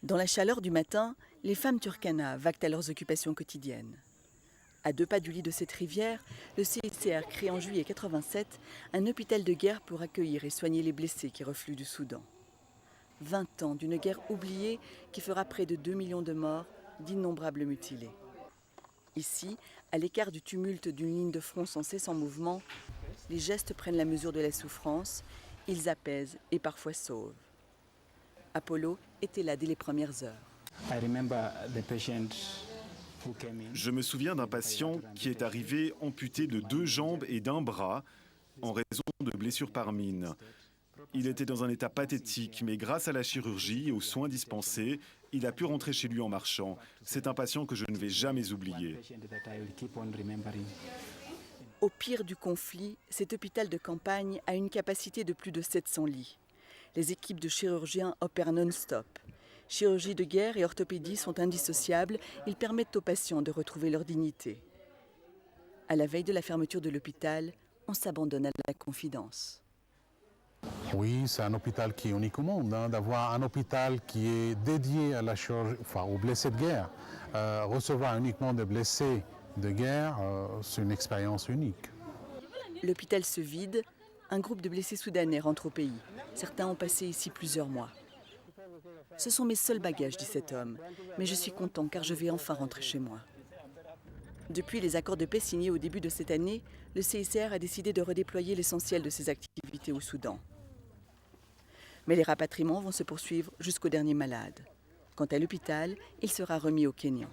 Dans la chaleur du matin, les femmes Turkana vaquent à leurs occupations quotidiennes. À 2 pas du lit de cette rivière, le CICR crée en juillet 87 un hôpital de guerre pour accueillir et soigner les blessés qui refluent du Soudan. 20 ans d'une guerre oubliée qui fera près de 2 millions de morts, d'innombrables mutilés. Ici, à l'écart du tumulte d'une ligne de front sans cesse en mouvement, les gestes prennent la mesure de la souffrance, ils apaisent et parfois sauvent. Apollo était là dès les premières heures. Je me souviens d'un patient qui est arrivé amputé de 2 jambes et d'un bras en raison de blessures par mine. Il était dans un état pathétique, mais grâce à la chirurgie et aux soins dispensés, il a pu rentrer chez lui en marchant. C'est un patient que je ne vais jamais oublier. Au pire du conflit, cet hôpital de campagne a une capacité de plus de 700 lits. Les équipes de chirurgiens opèrent non-stop. Chirurgie de guerre et orthopédie sont indissociables, ils permettent aux patients de retrouver leur dignité. À la veille de la fermeture de l'hôpital, on s'abandonne à la confidence. Oui, c'est un hôpital qui est unique au monde, d'avoir un hôpital qui est dédié à la chirurgie, aux blessés de guerre. Recevoir uniquement des blessés de guerre, c'est une expérience unique. L'hôpital se vide, un groupe de blessés soudanais rentre au pays. Certains ont passé ici plusieurs mois. Ce sont mes seuls bagages, dit cet homme, mais je suis content car je vais enfin rentrer chez moi. Depuis les accords de paix signés au début de cette année, le CICR a décidé de redéployer l'essentiel de ses activités au Soudan. Mais les rapatriements vont se poursuivre jusqu'au dernier malade. Quant à l'hôpital, il sera remis aux Kenyans.